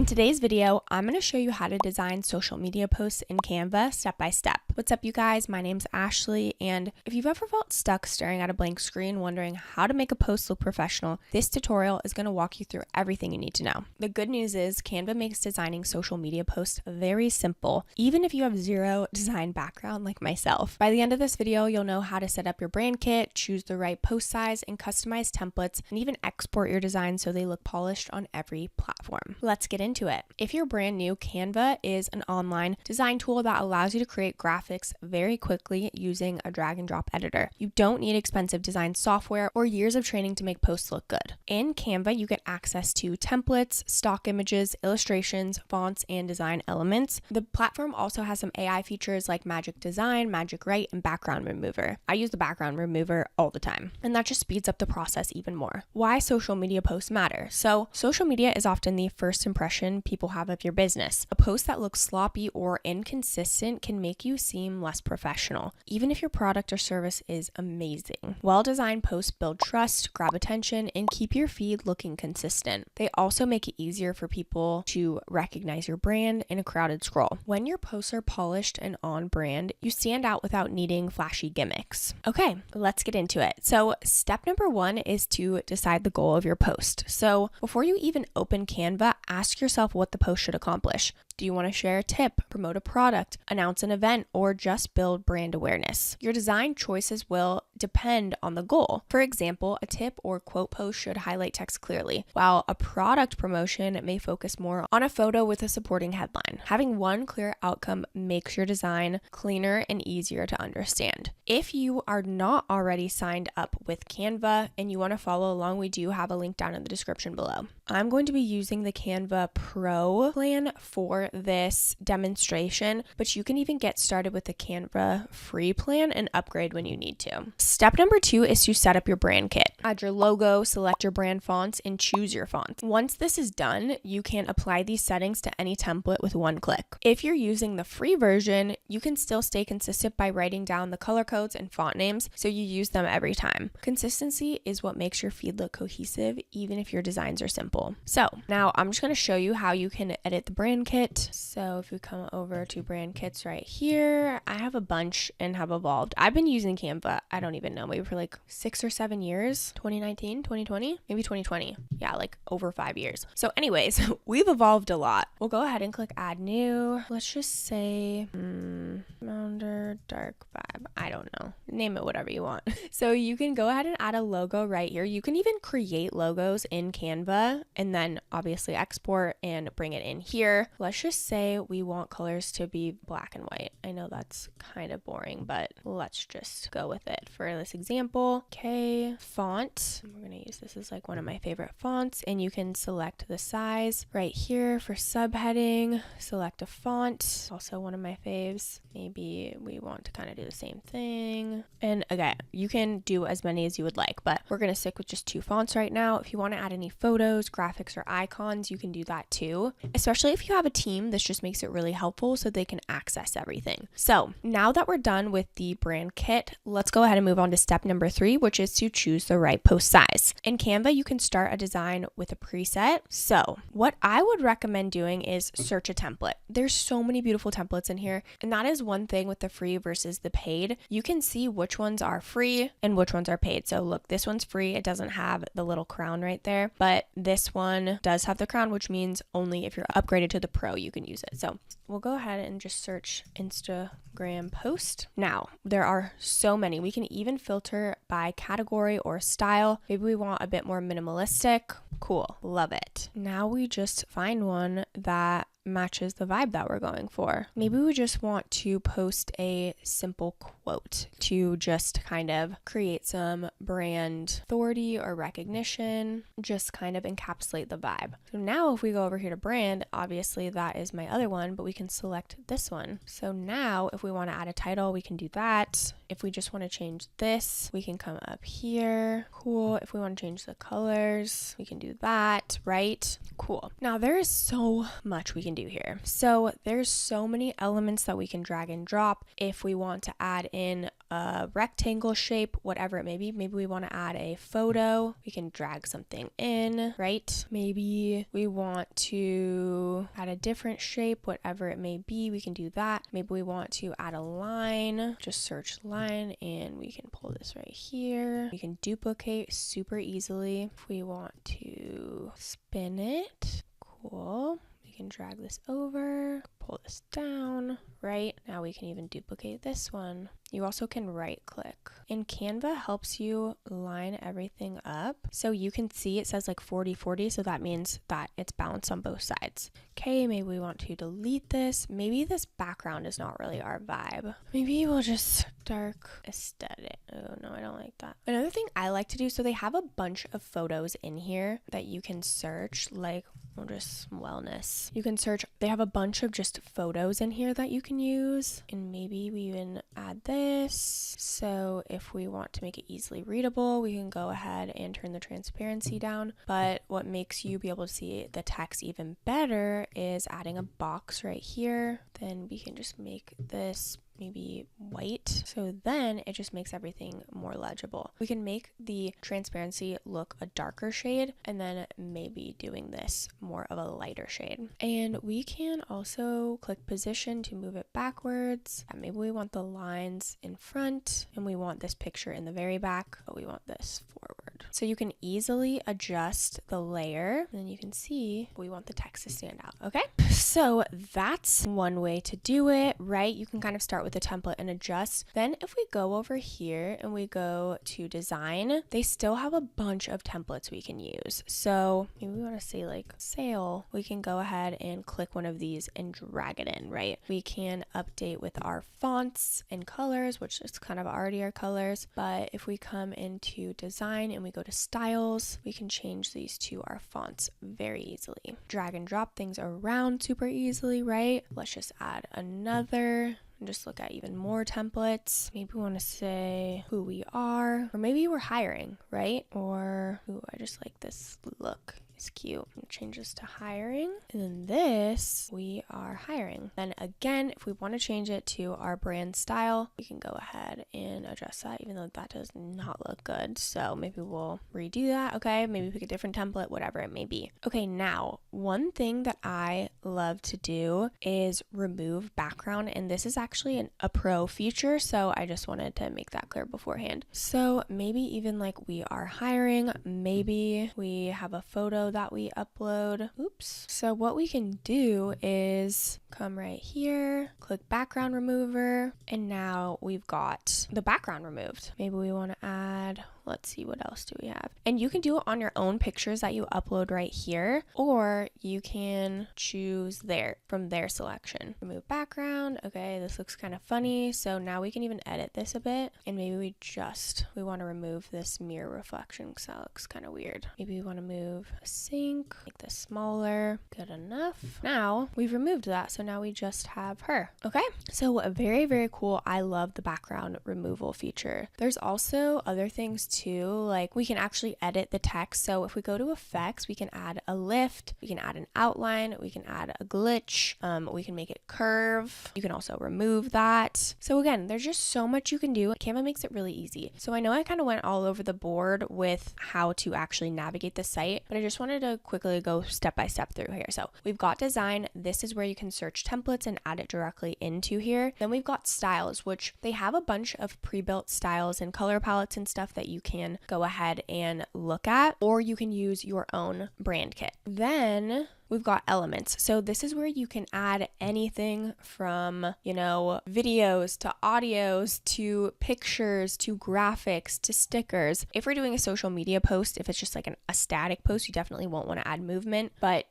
In today's video, I'm going to show you how to design social media posts in Canva step by step. What's up, you guys? My name's Ashley, and if you've ever felt stuck staring at a blank screen wondering how to make a post look professional, this tutorial is going to walk you through everything you need to know. The good news is Canva makes designing social media posts very simple, even if you have zero design background like myself. By the end of this video, you'll know how to set up your brand kit, choose the right post size, and customize templates, and even export your designs so they look polished on every platform. Let's get into it. If you're brand new, Canva is an online design tool that allows you to create graphics very quickly using a drag and drop editor. You don't need expensive design software or years of training to make posts look good. In Canva, you get access to templates, stock images, illustrations, fonts, and design elements. The platform also has some AI features like Magic Design, Magic Write, and Background Remover. I use the Background Remover all the time, and that just speeds up the process even more. Why social media posts matter. So, social media is often the first impression people have of your business. A post that looks sloppy or inconsistent can make you seem less professional, even if your product or service is amazing. Well-designed posts build trust, grab attention, and keep your feed looking consistent. They also make it easier for people to recognize your brand in a crowded scroll. When your posts are polished and on brand, you stand out without needing flashy gimmicks. Okay, let's get into it. So, step number one is to decide the goal of your post. So, before you even open Canva, ask yourself what the post should accomplish. Do you want to share a tip, promote a product, announce an event, or just build brand awareness? Your design choices will depend on the goal. For example, a tip or quote post should highlight text clearly, while a product promotion may focus more on a photo with a supporting headline. Having one clear outcome makes your design cleaner and easier to understand. If you are not already signed up with Canva and you want to follow along, we do have a link down in the description below. I'm going to be using the Canva Pro plan for this demonstration, but you can even get started with the Canva free plan and upgrade when you need to. Step number two is to set up your brand kit. Add your logo, select your brand fonts, and choose your fonts. Once this is done, you can apply these settings to any template with one click. If you're using the free version, you can still stay consistent by writing down the color codes and font names so you use them every time. Consistency is what makes your feed look cohesive, even if your designs are simple. So now I'm just going to show you how you can edit the brand kit. So if we come over to brand kits right here, I have a bunch and have evolved. I've been using Canva, I don't even know, maybe for like 6 or 7 years, 2019, 2020, maybe 2020. Yeah, like over 5 years. So anyways, we've evolved a lot. We'll go ahead and click add new. Let's just say founder dark vibe. I don't know. Name it whatever you want. So you can go ahead and add a logo right here. You can even create logos in Canva and then obviously export and bring it in here. Let's just say we want colors to be black and white. I know that's kind of boring, but let's just go with it for this example. Okay, font. We're going to use this as like one of my favorite fonts, and you can select the size right here for subheading. Select a font, also one of my faves. Maybe we want to kind of do the same thing. And again, you can do as many as you would like, but we're going to stick with just 2 fonts right now. If you want to add any photos, graphics, or icons, you can do that too. Especially if you have a team, this just makes it really helpful so they can access everything. So now that we're done with the brand kit, let's go ahead and move on to step number 3, which is to choose the right post size. In Canva, you can start a design with a preset. So what I would recommend doing is search a template. There's so many beautiful templates in here, and that is one thing with the free versus the paid. You can see which ones are free and which ones are paid. So look, this one's free. It doesn't have the little crown right there, but this one does have the crown, which means only if you're upgraded to the Pro, you can use it. So we'll go ahead and just search Instagram post. Now, there are so many. We can even filter by category or style. Maybe we want a bit more minimalistic. Cool. Love it. Now we just find one that matches the vibe that we're going for. Maybe we just want to post a simple quote to just kind of create some brand authority or recognition, just kind of encapsulate the vibe. So now if we go over here to brand, obviously that is my other one, but we can select this one. So now if we want to add a title, we can do that. If we just want to change this, we can come up here. Cool. If we want to change the colors, we can do that, right? Cool. Now there is so much we can can do here. So there's so many elements that we can drag and drop. If we want to add in a rectangle shape, whatever it may be, maybe we want to add a photo, we can drag something in, right? Maybe we want to add a different shape, whatever it may be, we can do that. Maybe we want to add a line, just search line and we can pull this right here. We can duplicate super easily. If we want to spin it, cool. We can drag this over, pull this down, right? Now we can even duplicate this one. You also can right click. And Canva helps you line everything up. So you can see it says like 40/40, so that means that it's balanced on both sides. Okay, maybe we want to delete this. Maybe this background is not really our vibe. Maybe we'll just dark aesthetic. Oh no, I don't like that. Another thing I like to do, so they have a bunch of photos in here that you can search, like just wellness. You can search, they have a bunch of just photos in here that you can use, and maybe we even add this. So if we want to make it easily readable, we can go ahead and turn the transparency down. But what makes you be able to see the text even better is adding a box right here. Then we can just make this maybe white, so then it just makes everything more legible. We can make the transparency look a darker shade, and then maybe doing this more of a lighter shade. And we can also click position to move it backwards. Maybe we want the lines in front and we want this picture in the very back, but we want this forward. So you can easily adjust the layer, and then you can see we want the text to stand out. Okay, so that's one way to do it, right? You can kind of start with the template and adjust. Then if we go over here and we go to design, they still have a bunch of templates we can use. So maybe we want to say like sale, we can go ahead and click one of these and drag it in, right? We can update with our fonts and colors, which is kind of already our colors. But if we come into design and we go to styles, we can change these to our fonts very easily. Drag and drop things around super easily, right? Let's just add another and just look at even more templates. Maybe we want to say who we are, or maybe we're hiring, right? Or, ooh, I just like this look. It's cute. Change this to hiring, and then this, we are hiring. Then again, if we want to change it to our brand style, we can go ahead and adjust that, even though that does not look good. So maybe we'll redo that. Okay, maybe pick a different template, whatever it may be. Okay, now one thing that I love to do is remove background, and this is actually a pro feature, so I just wanted to make that clear beforehand. So maybe even like we are hiring, maybe we have a photo that we upload. Oops. So what we can do is come right here, click background remover, and now we've got the background removed. Maybe we want to add, let's see, what else do we have? And you can do it on your own pictures that you upload right here, or you can choose from their selection. Remove background. Okay, this looks kind of funny. So now we can even edit this a bit, and maybe we want to remove this mirror reflection because that looks kind of weird. Maybe we want to move a sink, make this smaller. Good enough. Now we've removed that, so now we just have her. Okay, so very, very cool. I love the background removal feature. There's also other things too, like we can actually edit the text. So if we go to effects, we can add a lift, we can add an outline, we can add a glitch, we can make it curve. You can also remove that. So again, there's just so much you can do. Canva makes it really easy. So I know I kind of went all over the board with how to actually navigate the site, but I just wanted to quickly go step by step through here. So we've got design. This is where you can search templates and add it directly into here. Then we've got styles, which they have a bunch of pre-built styles and color palettes and stuff that you can go ahead and look at, or you can use your own brand kit. Then we've got elements. So this is where you can add anything from, videos to audios to pictures to graphics to stickers. If we're doing a social media post, if it's just like a static post, you definitely won't want to add movement. But,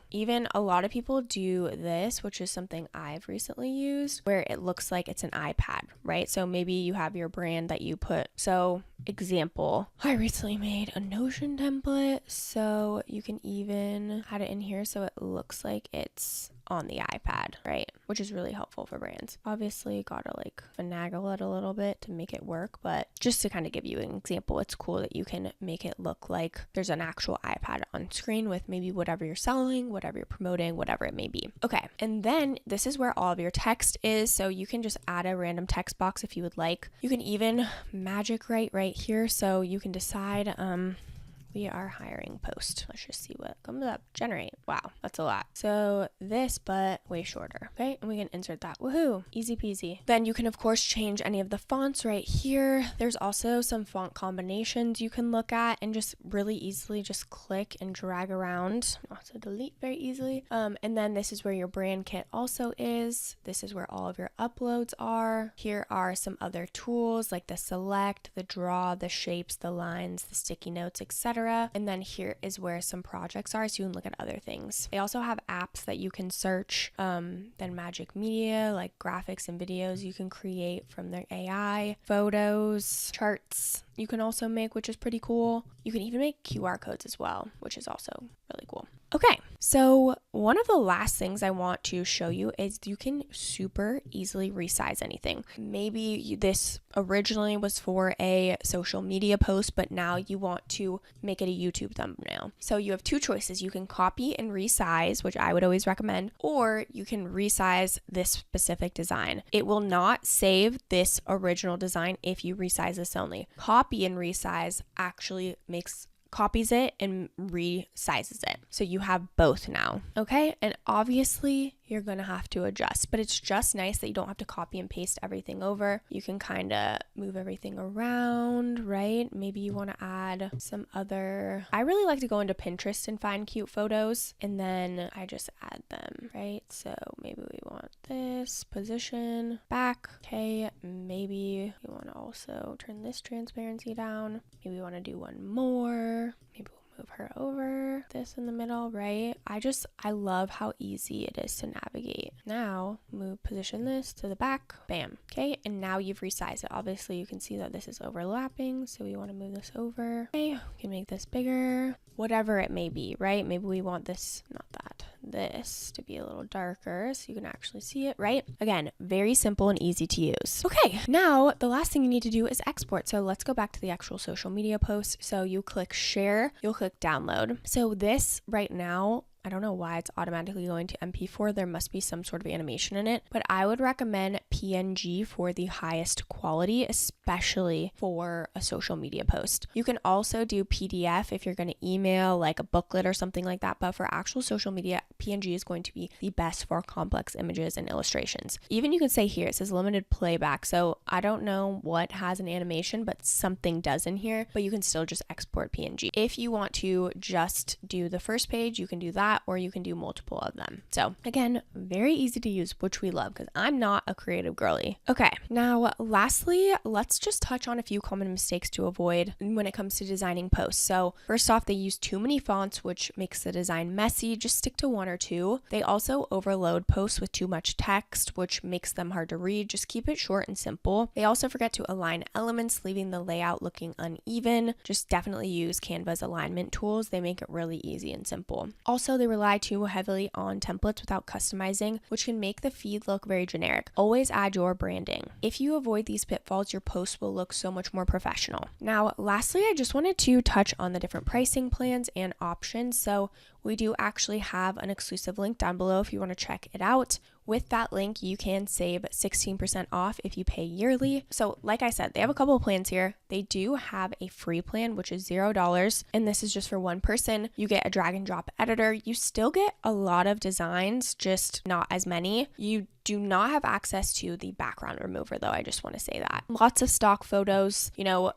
even a lot of people do this, which is something I've recently used, where it looks like it's an iPad, right? So maybe you have your brand that you put. So example, I recently made a Notion template, so you can even add it in here here so it looks like it's on the iPad, right? Which is really helpful for brands. Obviously, gotta like finagle it a little bit to make it work, but just to kind of give you an example, it's cool that you can make it look like there's an actual iPad on screen with maybe whatever you're selling, whatever you're promoting, whatever it may be. Okay, and then this is where all of your text is, so you can just add a random text box if you would like. You can even magic write right here, so you can decide, we are hiring post. Let's just see what comes up. Generate. Wow, that's a lot. So this, but way shorter. Okay, and we can insert that. Woohoo, easy peasy. Then you can of course change any of the fonts right here. There's also some font combinations you can look at and just really easily just click and drag around. Also delete very easily. And then this is where your brand kit also is. This is where all of your uploads are. Here are some other tools like the select, the draw, the shapes, the lines, the sticky notes, etc. And then here is where some projects are, so you can look at other things. They also have apps that you can search, then magic media, like graphics and videos you can create from their AI, photos, charts you can also make, which is pretty cool. You can even make QR codes as well, which is also really cool. Okay, so one of the last things I want to show you is you can super easily resize anything. Maybe this originally was for a social media post, but now you want to make it a YouTube thumbnail. So you have two choices. You can copy and resize, which I would always recommend, or you can resize this specific design. It will not save this original design if you resize this only. Copy and resize actually copies it and resizes it. So you have both now. Okay. And obviously you're going to have to adjust, but it's just nice that you don't have to copy and paste everything over. You can kind of move everything around, right? Maybe you want to add some other, I really like to go into Pinterest and find cute photos and then I just add them, right? So maybe we want this position back. Okay. Maybe you want to also turn this transparency down. Maybe we want to do one more. Maybe we'll move her over, this in the middle, right? I love how easy it is to navigate. Now, position this to the back, bam. Okay, and now you've resized it. Obviously, you can see that this is overlapping, so we want to move this over. Okay, we can make this bigger, whatever it may be, right? Maybe we want this, this to be a little darker so you can actually see it, right? Again, very simple and easy to use. Okay, now the last thing you need to do is export. So let's go back to the actual social media post. So you click share, you'll click download. So this right now, I don't know why it's automatically going to MP4. There must be some sort of animation in it, but I would recommend PNG for the highest quality, especially for a social media post. You can also do PDF if you're going to email like a booklet or something like that, but for actual social media, PNG is going to be the best for complex images and illustrations. Even you can say here, it says limited playback. So I don't know what has an animation, but something does in here, but you can still just export PNG. If you want to just do the first page, you can do that, or you can do multiple of them. So again, very easy to use, which we love because I'm not a creative girly. Okay, now lastly, let's just touch on a few common mistakes to avoid when it comes to designing posts. So first off, they use too many fonts, which makes the design messy. Just stick to one or two. They also overload posts with too much text, which makes them hard to read. Just keep it short and simple. They also forget to align elements, leaving the layout looking uneven. Just definitely use Canva's alignment tools. They make it really easy and simple. Also, they rely too heavily on templates without customizing, which can make the feed look very generic. Always add your branding. If you avoid these pitfalls, your post will look so much more professional. Now, lastly, I just wanted to touch on the different pricing plans and options. So we do actually have an exclusive link down below if you want to check it out. With that link, you can save 16% off if you pay yearly. So like I said, they have a couple of plans here. They do have a free plan, which is $0. And this is just for one person. You get a drag and drop editor. You still get a lot of designs, just not as many. You do not have access to the background remover though. I just want to say that. Lots of stock photos,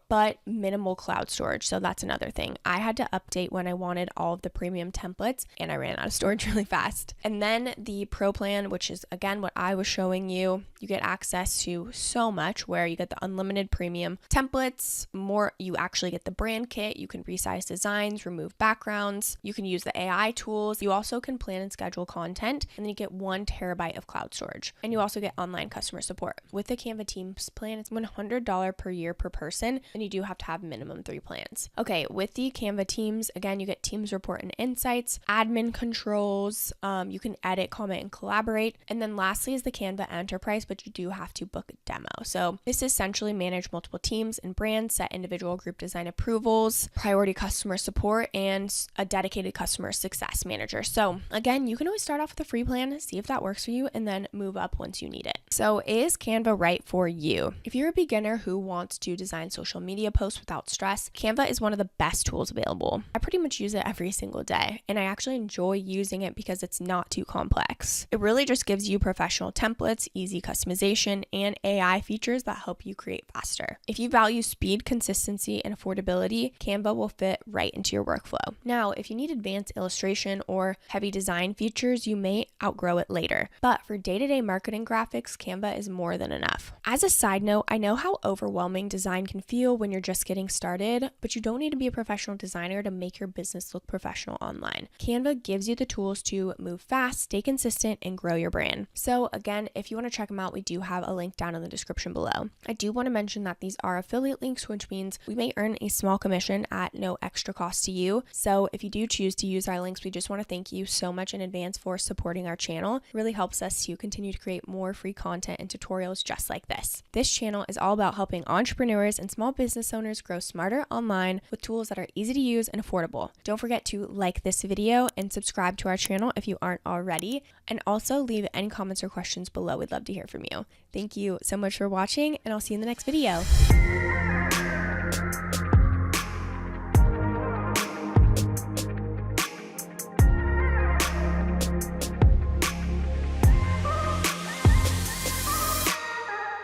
but minimal cloud storage. So that's another thing. I had to update when I wanted all of the premium templates and I ran out of storage really fast. And then the pro plan, which is again what I was showing you, you get access to so much where you get the unlimited premium templates, more, you actually get the brand kit, you can resize designs, remove backgrounds, you can use the AI tools, you also can plan and schedule content, and then you get 1 terabyte of cloud storage. charge. And you also get online customer support. With the Canva Teams plan, it's $100 per year per person, and you do have to have minimum 3 plans. Okay, with the Canva Teams, again, you get Teams report and insights, admin controls, you can edit, comment, and collaborate. And then lastly is the Canva Enterprise, but you do have to book a demo. So this essentially manage multiple teams and brands, set individual group design approvals, priority customer support, and a dedicated customer success manager. So again, you can always start off with a free plan, see if that works for you, and then move up once you need it. So is Canva right for you? If you're a beginner who wants to design social media posts without stress, Canva is one of the best tools available. I pretty much use it every single day, and I actually enjoy using it because it's not too complex. It really just gives you professional templates, easy customization, and AI features that help you create faster. If you value speed, consistency, and affordability, Canva will fit right into your workflow. Now, if you need advanced illustration or heavy design features, you may outgrow it later. But for day-to-day marketing graphics, Canva is more than enough. As a side note, I know how overwhelming design can feel when you're just getting started, but you don't need to be a professional designer to make your business look professional online. Canva gives you the tools to move fast, stay consistent, and grow your brand. So again, if you want to check them out, we do have a link down in the description below. I do want to mention that these are affiliate links, which means we may earn a small commission at no extra cost to you. So if you do choose to use our links, we just want to thank you so much in advance for supporting our channel. It really helps us to continue to create more free content and tutorials just like this. This channel is all about helping entrepreneurs and small business owners grow smarter online with tools that are easy to use and affordable. Don't forget to like this video and subscribe to our channel if you aren't already, and also leave any comments or questions below. We'd love to hear from you. Thank you so much for watching, and I'll see you in the next video.